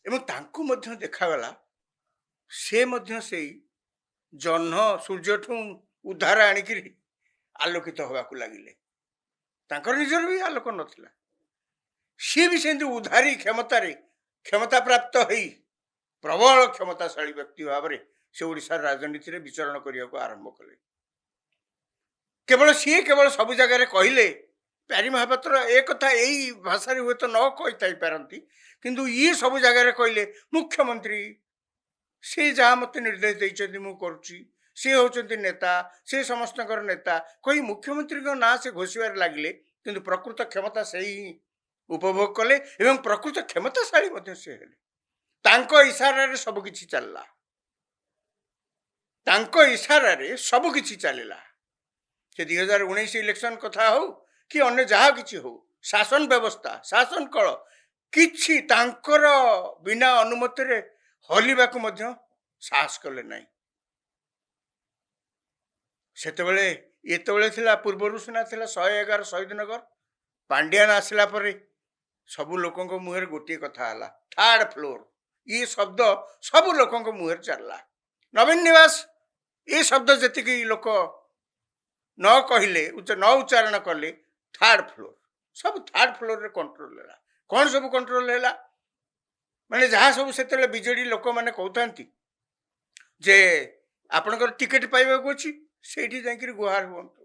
ଏବଂ ତାଙ୍କୁ ମଧ୍ୟ ଦେଖାଗଲା ସେ ମଧ୍ୟ ସେଇ ଜହ୍ନ ସୂର୍ଯ୍ୟଠୁ ଉଦ୍ଧାର ଆଣିକିରି ଆଲୋକିତ ହେବାକୁ ଲାଗିଲେ। ତାଙ୍କର ନିଜର ବି ଆଲୋକ ନଥିଲା, ସିଏ ବି ସେମିତି ଉଦ୍ଧାରୀ କ୍ଷମତା ପ୍ରାପ୍ତ ହେଇ ପ୍ରବଳ କ୍ଷମତାଶାଳୀ ବ୍ୟକ୍ତି ଭାବରେ ସେ ଓଡ଼ିଶାର ରାଜନୀତିରେ ବିଚରଣ କରିବାକୁ ଆରମ୍ଭ କଲେ। କେବଳ ସବୁ ଜାଗାରେ କହିଲେ, ପ୍ୟାରୀ ମହାପାତ୍ର ଏ କଥା ଏଇ ଭାଷାରେ ହୁଏତ ନ କହିଥାଇ ପାରନ୍ତି, କିନ୍ତୁ ଇଏ ସବୁ ଜାଗାରେ କହିଲେ ମୁଖ୍ୟମନ୍ତ୍ରୀ ସେ ଯାହା ମୋତେ ନିର୍ଦ୍ଦେଶ ଦେଇଛନ୍ତି ମୁଁ କରୁଛି, ସେ ହେଉଛନ୍ତି ନେତା, ସେ ସମସ୍ତଙ୍କର ନେତା କହି ମୁଖ୍ୟମନ୍ତ୍ରୀଙ୍କ ନାଁ ସେ ଘୋଷିବାରେ ଲାଗିଲେ। କିନ୍ତୁ ପ୍ରକୃତ କ୍ଷମତା ସେଇ ଉପଭୋଗ କଲେ ଏବଂ ପ୍ରକୃତ କ୍ଷମତାଶାଳୀ ମଧ୍ୟ ସେ ହେଲେ। ତାଙ୍କ ଇସାରାରେ ସବୁକିଛି ଚାଲିଲା, ତାଙ୍କ ଇସାରାରେ ସବୁକିଛି ଚାଲିଲା। ସେ 2019 ଇଲେକ୍ସନ କଥା ହଉ କି ଅନ୍ୟ ଯାହା କିଛି ହଉ, ଶାସନ ବ୍ୟବସ୍ଥା, ଶାସନ କଳ କିଛି ତାଙ୍କର ବିନା ଅନୁମତିରେ ହଲିବାକୁ ମଧ୍ୟ ସାହସ କଲେ ନାହିଁ। ଏତେବେଳେ ଥିଲା, ପୂର୍ବରୁ ସିନା ଥିଲା 111 ଶହୀଦ ନଗର। ପାଣ୍ଡିଆନ ଆସିଲା ପରେ ସବୁ ଲୋକଙ୍କ ମୁହଁରେ ଗୋଟିଏ କଥା ହେଲା, ଥାର୍ଡ ଫ୍ଲୋର। ଏ ଶବ୍ଦ ସବୁ ଲୋକଙ୍କ ମୁହଁରେ ଚାଲିଲା। ନବୀନ ନିବାସ ଏ ଶବ୍ଦ ଯେତିକି ଲୋକ ନ କହିଲେ, ନ ଉଚ୍ଚାରଣ କଲେ, ଥାର୍ଡ ଫ୍ଲୋର, ସବୁ ଥାର୍ଡ ଫ୍ଲୋରରେ କଣ୍ଟ୍ରୋଲ ହେଲା। କ'ଣ ସବୁ କଣ୍ଟ୍ରୋଲ ହେଲା? ମାନେ ଯାହା ସବୁ ସେତେବେଳେ ବିଜେଡି ଲୋକମାନେ କହୁଥାନ୍ତି ଯେ ଆପଣଙ୍କର ଟିକେଟ ପାଇବାକୁ ଅଛି, ସେଇଠି ଯାଇକିରି ଗୁହାର ହୁଅନ୍ତୁ।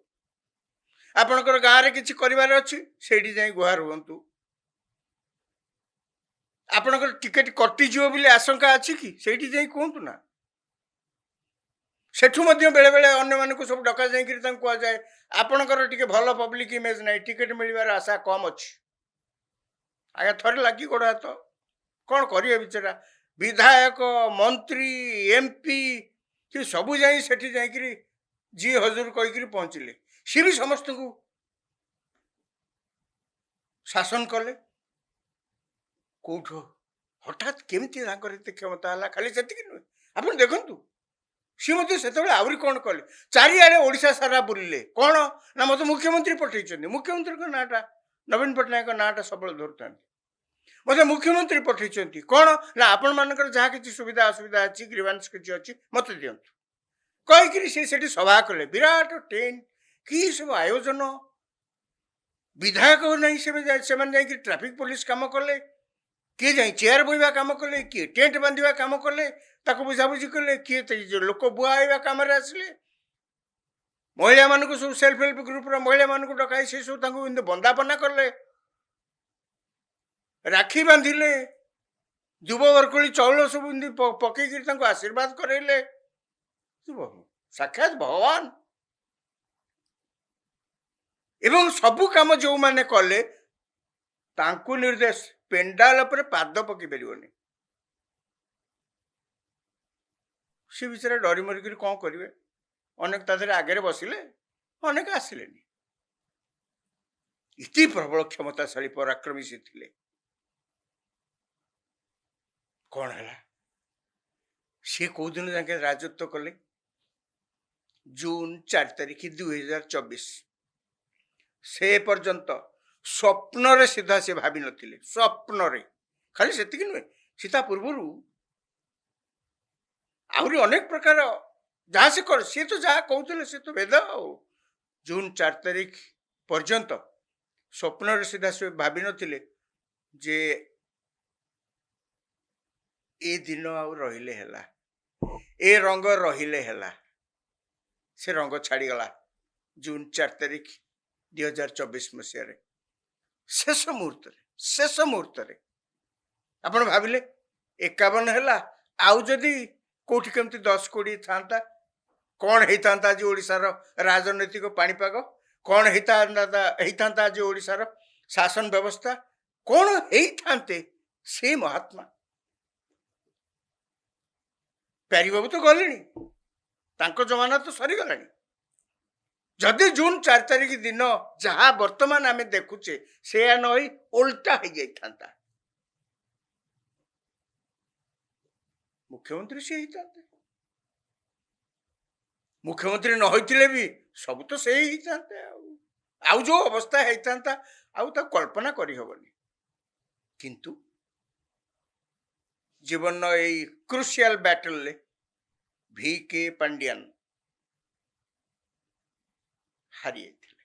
ଆପଣଙ୍କର ଗାଁରେ କିଛି କରିବାର ଅଛି, ସେଇଠି ଯାଇ ଗୁହାର ହୁଅନ୍ତୁ। ଆପଣଙ୍କର ଟିକେଟ କଟିଯିବ ବୋଲି ଆଶଙ୍କା ଅଛି କି, ସେଇଠି ଯାଇ କୁହନ୍ତୁ ନା। ସେଠୁ ମଧ୍ୟ ବେଳେ ବେଳେ ଅନ୍ୟମାନଙ୍କୁ ସବୁ ଡକା ଯାଇକିରି ତାଙ୍କୁ କୁହାଯାଏ ଆପଣଙ୍କର ଟିକେ ଭଲ ପବ୍ଲିକ ଇମେଜ ନାହିଁ, ଟିକେଟ ମିଳିବାର ଆଶା କମ୍ ଅଛି। ଆଜ୍ଞା ଥରେ ଲାଗି ଗୋଡ଼ ହାତ କ'ଣ କରିବେ ବିଚାରା। ବିଧାୟକ, ମନ୍ତ୍ରୀ, ଏମପି ସେ ସବୁ ଯାଇ ସେଠି ଯାଇକିରି ଜି ହଜୁର କହିକିରି ପହଞ୍ଚିଲେ। ସିଏ ବି ସମସ୍ତଙ୍କୁ ଶାସନ କଲେ। କୋଉଠୁ ହଠାତ୍ କେମିତି ତାଙ୍କର ଏତେ କ୍ଷମତା ହେଲା? ଖାଲି ସେତିକି ନୁହେଁ, ଆପଣ ଦେଖନ୍ତୁ ସିଏ ମଧ୍ୟ ସେତେବେଳେ ଆହୁରି କ'ଣ କଲେ, ଚାରିଆଡ଼େ ଓଡ଼ିଶା ସାରା ବୁଲିଲେ। କ'ଣ ନା ମୋତେ ମୁଖ୍ୟମନ୍ତ୍ରୀ ପଠେଇଛନ୍ତି। ମୁଖ୍ୟମନ୍ତ୍ରୀଙ୍କ ନାଁଟା ନବୀନ ପଟ୍ଟନାୟକଙ୍କ ନାଁଟା ସବୁବେଳେ ଧରୁଥାନ୍ତି। ମୋତେ ମୁଖ୍ୟମନ୍ତ୍ରୀ ପଠେଇଛନ୍ତି କ'ଣ ନା ଆପଣମାନଙ୍କର ଯାହା କିଛି ସୁବିଧା ଅସୁବିଧା ଅଛି, ଗ୍ରିଭାନ୍ସ କିଛି ଅଛି ମୋତେ ଦିଅନ୍ତୁ କହିକିରି ସେ ସେଠି ସଭା କଲେ। ବିରାଟ ଟେଣ୍ଟ, କି ସବୁ ଆୟୋଜନ। ବିଧାୟକ ନାହିଁ ସେମାନେ ଯାଇକି ଟ୍ରାଫିକ ପୋଲିସ କାମ କଲେ, କିଏ ଯାଇ ଚେୟାର ବୋହିବା କାମ କଲେ, କିଏ ଟେଣ୍ଟ ବାନ୍ଧିବା କାମ କଲେ, ତାକୁ ବୁଝାବୁଝି କଲେ, କିଏ ଲୋକ ବୁହାଇବା କାମରେ ଆସିଲେ। ମହିଳାମାନଙ୍କୁ ସବୁ ସେଲ୍ଫ ହେଲ୍ପ ଗ୍ରୁପର ମହିଳାମାନଙ୍କୁ ଡକାଇ ସେ ସବୁ ତାଙ୍କୁ ଏମିତି ବନ୍ଦାପନା କଲେ, ରାକ୍ଷୀ ବାନ୍ଧିଲେ, ଯୁବ ବରକୋଳି ଚାଉଳ ସବୁ ଏମିତି ପକେଇକିରି ତାଙ୍କୁ ଆଶୀର୍ବାଦ କରାଇଲେ। ସାକ୍ଷାତ ଭଗବାନ। ଏବଂ ସବୁ କାମ ଯେଉଁମାନେ କଲେ ତାଙ୍କୁ ନିର୍ଦ୍ଦେଶ, ପେଣ୍ଡାଲ ଉପରେ ପାଦ ପକେଇ ପାରିବନି। ସେ ବିଷୟରେ ଡରି ମରିକିରି କ'ଣ କରିବେ? ଅନେକ ତା ଦେହରେ ଆଗରେ ବସିଲେ, ଅନେକ ଆସିଲେନି। ଇତି ପ୍ରବଳ କ୍ଷମତାଶାଳୀ ପରାକ୍ରମୀ ସେ ଥିଲେ। କ'ଣ ହେଲା? ସେ କୋଉଦିନ ଯାକେ ରାଜତ୍ୱ କଲେ? ଜୁନ 4 ତାରିଖ 2024। ସେ ପର୍ଯ୍ୟନ୍ତ ସ୍ୱପ୍ନରେ ସିଧା ସେ ଭାବି ନଥିଲେ। ସ୍ୱପ୍ନରେ ଖାଲି ସେତିକି ନୁହେଁ, ସେ ତା ପୂର୍ବରୁ ଆହୁରି ଅନେକ ପ୍ରକାର ଯାହା ସେ କର, ସିଏ ତ ଯାହା କହୁଥିଲେ ସେ ତ ବେଦ। ଆଉ ଜୁନ୍ 4 ତାରିଖ ପର୍ଯ୍ୟନ୍ତ ସ୍ୱପ୍ନରେ ସିଧା ସେ ଭାବି ନଥିଲେ ଯେ ଏ ଦିନ ଆଉ ରହିଲେ ହେଲା, ଏ ରଙ୍ଗ ରହିଲେ ହେଲା। ସେ ରଙ୍ଗ ଛାଡ଼ିଗଲା ଜୁନ୍ 4 ତାରିଖ 2024 ମସିହାରେ ଶେଷ ମୁହୂର୍ତ୍ତରେ ଆପଣ ଭାବିଲେ 51 ହେଲା, ଆଉ ଯଦି କୋଉଠି କେମିତି 10-20 ଥାନ୍ତା, କଣ ହେଇଥାନ୍ତା ଆଜି ଓଡ଼ିଶାର ରାଜନୈତିକ ପାଣିପାଗ, କଣ ହେଇଥାନ୍ତା ଆଜି ଓଡ଼ିଶାର ଶାସନ ବ୍ୟବସ୍ଥା, କଣ ହେଇଥାନ୍ତେ ସେ ମହାତ୍ମା। ପ୍ୟାରୀବାବୁ ତ ଗଲେଣି, ତାଙ୍କ ଜମାନା ତ ସରିଗଲାଣି। ଯଦି ଜୁନ୍ 4 ତାରିଖ ଦିନ ଯାହା ବର୍ତ୍ତମାନ ଆମେ ଦେଖୁଛେ ସେୟା ନ ହୋଇ ଓଲଟା ହେଇଯାଇଥାନ୍ତା, ମୁଖ୍ୟମନ୍ତ୍ରୀ ସେ ହେଇଥାନ୍ତେ। ମୁଖ୍ୟମନ୍ତ୍ରୀ ନ ହୋଇଥିଲେ ବି ସବୁ ତ ସେ ହେଇଥାନ୍ତେ। ଆଉ ଯୋଉ ଅବସ୍ଥା ହେଇଥାନ୍ତା ଆଉ ତାକୁ କଳ୍ପନା କରିହବନି। କିନ୍ତୁ ଜୀବନର ଏଇ କ୍ରୁସିଆଲ ବ୍ୟାଟଲରେ V.K. ପାଣ୍ଡିଆନ ହାରିଯାଇଥିଲେ।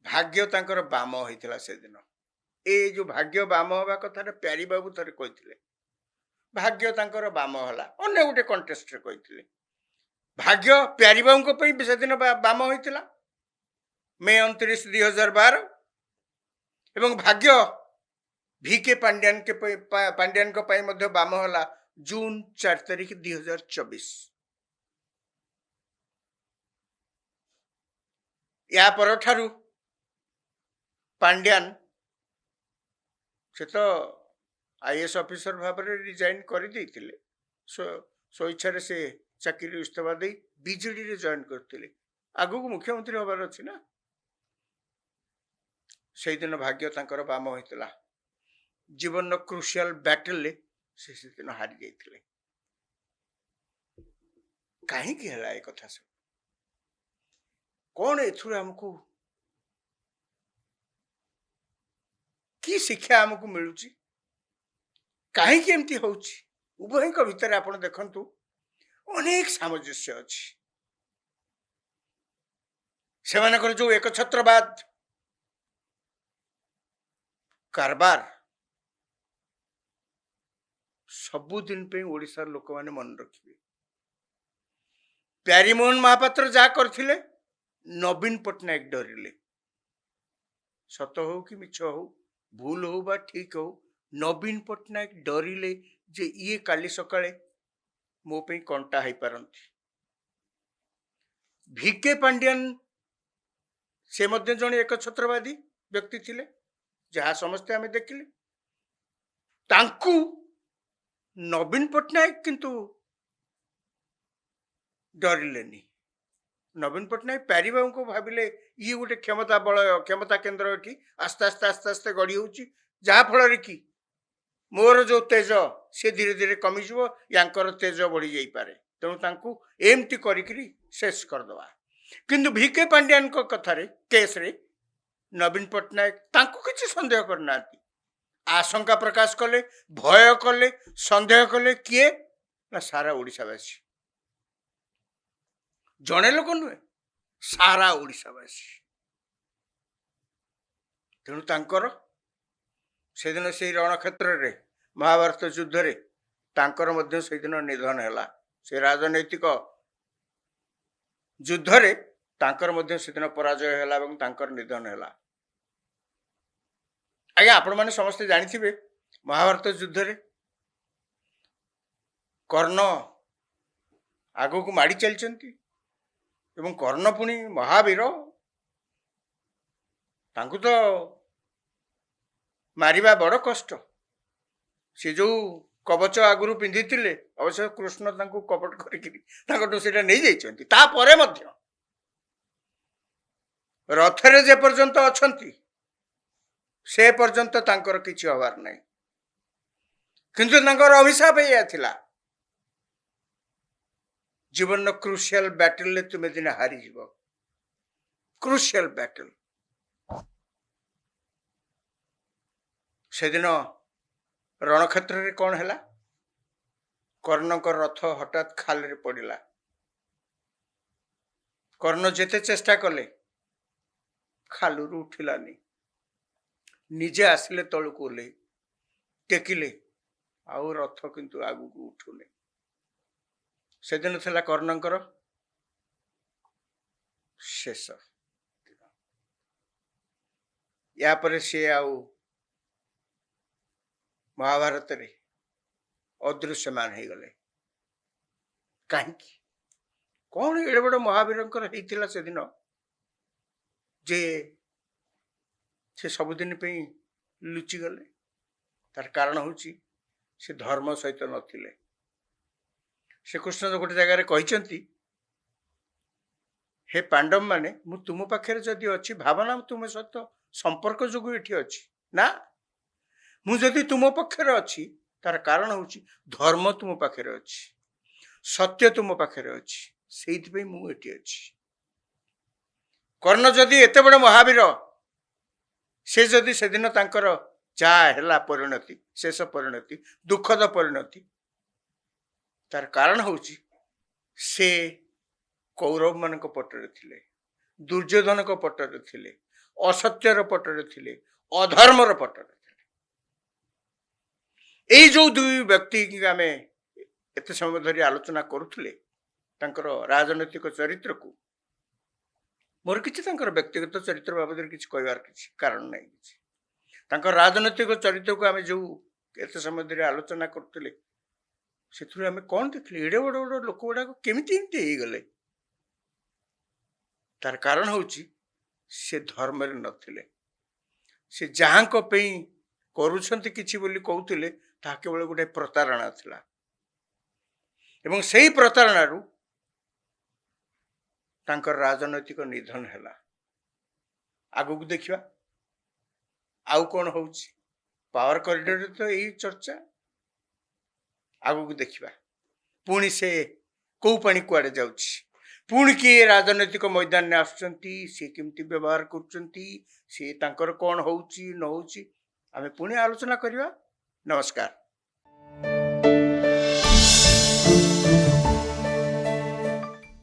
ଭାଗ୍ୟ ତାଙ୍କର ବାମ ହେଇଥିଲା ସେଦିନ। ଏଇ ଯୋଉ ଭାଗ୍ୟ ବାମ ହେବା କଥାଟା ପ୍ୟାରୀବାବୁ ଥରେ କହିଥିଲେ, ଭାଗ୍ୟ ତାଙ୍କର ବାମ ହେଲା। ଅନ୍ୟ ଗୋଟେ କଣ୍ଟେଷ୍ଟରେ କହିଥିଲେ ଭାଗ୍ୟ ପ୍ୟାରୀବାବୁଙ୍କ ପାଇଁ ସେଦିନ ବାମ ହୋଇଥିଲା ମେ 29, 2012, ଏବଂ ଭାଗ୍ୟ V.K. ପାଣ୍ଡିଆନଙ୍କ ପାଇଁ ମଧ୍ୟ ବାମ ହେଲା ଜୁନ୍ 4 ତାରିଖ 2024। ୟା ପରଠାରୁ ପାଣ୍ଡିଆନ ସେ ତ IAS ଅଫିସର ଭାବରେ ରିଜାଇନ୍ କରିଦେଇଥିଲେ। ସ୍ୱଇଚ୍ଛାରେ ସେ ଚାକିରି ଇସ୍ତଫା ଦେଇ ବିଜେଡିରେ ଜଏନ୍ କରିଥିଲେ। ଆଗକୁ ମୁଖ୍ୟମନ୍ତ୍ରୀ ହବାର ଅଛି ନା। ସେଇଦିନ ଭାଗ୍ୟ ତାଙ୍କର ବାମ ହୋଇଥିଲା। ଜୀବନର କ୍ରୁସିଆଲ ବ୍ୟାଟଲରେ ସେ ସେଦିନ ହାରି ଯାଇଥିଲେ। କାହିଁକି ହେଲା ଏ କଥା ସବୁ? କଣ ଏଥିରୁ ଆମକୁ କି ଶିକ୍ଷା ଆମକୁ ମିଳୁଛି? କାହିଁକି ଏମିତି ହଉଛି? ଉଭୟଙ୍କ ଭିତରେ ଆପଣ ଦେଖନ୍ତୁ ଅନେକ ସାମଞ୍ଜସ୍ୟ ଅଛି। ସେମାନଙ୍କର ଯୋଉ ଏକଛତ୍ରବାଦ କାରବାର ସବୁଦିନ ପାଇଁ ଓଡ଼ିଶାର ଲୋକମାନେ ମନେ ରଖିବେ। ପ୍ୟାରୀମୋହନ ମହାପାତ୍ର ଯାହା କରିଥିଲେ ନବୀନ ପଟ୍ଟନାୟକ ଡରିଲେ। ସତ ହଉ କି ମିଛ ହଉ, ଭୁଲ ହଉ ବା ଠିକ ହଉ, ନବୀନ ପଟ୍ଟନାୟକ ଡରିଲେ ଯେ ଇଏ କାଲି ସକାଳେ ମୋ ପାଇଁ କଣ୍ଟା ହେଇପାରନ୍ତି। V.K. ପାଣ୍ଡିଆନ ସେ ମଧ୍ୟ ଜଣେ ଏକଛତ୍ରବାଦୀ ବ୍ୟକ୍ତି ଥିଲେ, ଯାହା ସମସ୍ତେ ଆମେ ଦେଖିଲେ। ତାଙ୍କୁ ନବୀନ ପଟ୍ଟନାୟକ କିନ୍ତୁ ଡରିଲେନି। ନବୀନ ପଟ୍ଟନାୟକ ପ୍ୟାରୀବାବୁଙ୍କୁ ଭାବିଲେ ଇଏ ଗୋଟେ କ୍ଷମତା କେନ୍ଦ୍ର ଏଠି ଆସ୍ତେ ଗଢ଼ି ହେଉଛି, ଯାହାଫଳରେ କି ମୋର ଯୋଉ ତେଜ ସେ ଧୀରେ ଧୀରେ କମିଯିବ, ୟାଙ୍କର ତେଜ ବଢ଼ି ଯାଇପାରେ, ତେଣୁ ତାଙ୍କୁ ଏମିତି କରିକିରି ଶେଷ କରିଦେବା। କିନ୍ତୁ V.K. ପାଣ୍ଡିଆନଙ୍କ କଥାରେ କେସ୍ରେ ନବୀନ ପଟ୍ଟନାୟକ ତାଙ୍କୁ କିଛି ସନ୍ଦେହ କରିନାହାନ୍ତି। ଆଶଙ୍କା ପ୍ରକାଶ କଲେ, ଭୟ କଲେ, ସନ୍ଦେହ କଲେ। କିଏ ନା ସାରା ଓଡ଼ିଶାବାସୀ। ଜଣେ ଲୋକ ନୁହେଁ, ସାରା ଓଡ଼ିଶାବାସୀ। ତେଣୁ ତାଙ୍କର ସେଦିନ ସେଇ ରଣକ୍ଷେତ୍ରରେ ମହାଭାରତ ଯୁଦ୍ଧରେ ତାଙ୍କର ମଧ୍ୟ ସେଇଦିନ ନିଧନ ହେଲା। ସେ ରାଜନୈତିକ ଯୁଦ୍ଧରେ ତାଙ୍କର ମଧ୍ୟ ସେଦିନ ପରାଜୟ ହେଲା ଏବଂ ତାଙ୍କର ନିଧନ ହେଲା। ଆଜ୍ଞା, ଆପଣମାନେ ସମସ୍ତେ ଜାଣିଥିବେ ମହାଭାରତ ଯୁଦ୍ଧରେ କର୍ଣ୍ଣ ଆଗକୁ ମାଡ଼ି ଚାଲିଛନ୍ତି ଏବଂ କର୍ଣ୍ଣ ପୁଣି ମହାବୀର, ତାଙ୍କୁ ତ ମାରିବା ବଡ଼ କଷ୍ଟ। ସେ ଯୋଉ କବଚ ଆଗରୁ ପିନ୍ଧିଥିଲେ, ଅବଶ୍ୟ କୃଷ୍ଣ ତାଙ୍କୁ କପଟ କରିକିରି ତାଙ୍କଠୁ ସେଇଟା ନେଇଯାଇଛନ୍ତି। ତାପରେ ମଧ୍ୟ ରଥରେ ଯେ ପର୍ଯ୍ୟନ୍ତ ଅଛନ୍ତି ସେ ପର୍ଯ୍ୟନ୍ତ ତାଙ୍କର କିଛି ହବାର ନାହିଁ। କିନ୍ତୁ ତାଙ୍କର ଅଭିଶାପ ଏଇଆ ଥିଲା, ଜୀବନର କ୍ରୁସିଆଲ ବ୍ୟାଟଲରେ ତୁମେ ଦିନେ ହାରିଯିବ। କ୍ରୁସିଆଲ ବ୍ୟାଟଲ। ସେଦିନ ରଣକ୍ଷେତ୍ରରେ କ'ଣ ହେଲା? କର୍ଣ୍ଣଙ୍କ ରଥ ହଠାତ୍ ଖାଲରେ ପଡ଼ିଲା। କର୍ଣ୍ଣ ଯେତେ ଚେଷ୍ଟା କଲେ ଖାଲରୁ ଉଠିଲାନି। ନିଜେ ଆସିଲେ ତଳକୁ ଓହ୍ଲେଇ ଟେକିଲେ, ଆଉ ରଥ କିନ୍ତୁ ଆଗକୁ ଉଠୁନି। ସେଦିନ ଥିଲା କର୍ଣ୍ଣଙ୍କର ଶେଷ। ୟା ପରେ ସିଏ ଆଉ ମହାଭାରତରେ ଅଦୃଶ୍ୟମାନ ହେଇଗଲେ। କାହିଁକି? କ'ଣ ଏଡ଼େ ବଡ଼ ମହାବୀରଙ୍କର ହେଇଥିଲା ସେଦିନ ଯେ ସେ ସବୁଦିନ ପାଇଁ ଲୁଚିଗଲେ? ତାର କାରଣ ହେଉଛି ସେ ଧର୍ମ ସହିତ ନଥିଲେ। ଶ୍ରୀକୃଷ୍ଣ ଗୋଟେ ଜାଗାରେ କହିଛନ୍ତି, ହେ ପାଣ୍ଡବ ମାନେ, ମୁଁ ତୁମ ପାଖରେ ଯଦି ଅଛି, ଭାବନା ତୁମ ସହିତ ସମ୍ପର୍କ ଯୋଗୁଁ ଏଠି ଅଛି ନା। ମୁଁ ଯଦି ତୁମ ପାଖରେ ଅଛି, ତାର କାରଣ ହେଉଛି ଧର୍ମ ତୁମ ପାଖରେ ଅଛି, ସତ୍ୟ ତୁମ ପାଖରେ ଅଛି, ସେଇଥିପାଇଁ ମୁଁ ଏଠି ଅଛି। କର୍ଣ୍ଣ ଯଦି ଏତେ ବଡ଼ ମହାବୀର, ସେ ଯଦି ସେଦିନ ତାଙ୍କର ଯାହା ହେଲା ପରିଣତି, ଶେଷ ପରିଣତି, ଦୁଃଖଦ ପରିଣତି, ତାର କାରଣ ହେଉଛି ସେ କୌରବମାନଙ୍କ ପଟରେ ଥିଲେ, ଦୁର୍ଯ୍ୟୋଧନଙ୍କ ପଟରେ ଥିଲେ, ଅସତ୍ୟର ପଟରେ ଥିଲେ, ଅଧର୍ମର ପଟରେ ଥିଲେ। ଏଇ ଯୋଉ ଦୁଇ ବ୍ୟକ୍ତି ଆମେ ଏତେ ସମୟ ଧରି ଆଲୋଚନା କରୁଥିଲେ, ତାଙ୍କର ରାଜନୈତିକ ଚରିତ୍ରକୁ, ମୋର କିଛି ତାଙ୍କର ବ୍ୟକ୍ତିଗତ ଚରିତ୍ର ବାବଦରେ କିଛି କହିବାର କିଛି କାରଣ ନାହିଁ। କିଛି ତାଙ୍କର ରାଜନୈତିକ ଚରିତ୍ରକୁ ଆମେ ଯୋଉ ଏତେ ସମୟ ଧରି ଆଲୋଚନା କରୁଥିଲେ, ସେଥିରୁ ଆମେ କ'ଣ ଦେଖିଲେ? ଏଡ଼େ ବଡ଼ ବଡ଼ ଲୋକ ଗୁଡ଼ାକ କେମିତି ଏମିତି ହେଇଗଲେ? ତାର କାରଣ ହେଉଛି ସେ ଧର୍ମରେ ନଥିଲେ। ସେ ଯାହାଙ୍କ ପାଇଁ କରୁଛନ୍ତି କିଛି ବୋଲି କହୁଥିଲେ, ତାହା କେବଳ ଗୋଟେ ପ୍ରତାରଣା ଥିଲା। ଏବଂ ସେଇ ପ୍ରତାରଣାରୁ ତାଙ୍କର ରାଜନୈତିକ ନିଧନ ହେଲା। ଆଗକୁ ଦେଖିବା ଆଉ କ'ଣ ହଉଛି। ପାୱାର କରିଡରରେ ତ ଏଇ ଚର୍ଚ୍ଚା। ଆଗକୁ ଦେଖିବା ପୁଣି ସେ କୋଉ ପାଣି କୁଆଡ଼େ ଯାଉଛି, ପୁଣି କିଏ ରାଜନୈତିକ ମଇଦାନରେ ଆସୁଛନ୍ତି, ସିଏ କେମିତି ବ୍ୟବହାର କରୁଛନ୍ତି, ସିଏ ତାଙ୍କର କ'ଣ ହଉଛି ନ ହଉଛି, ଆମେ ପୁଣି ଆଲୋଚନା କରିବା। ନମସ୍କାର।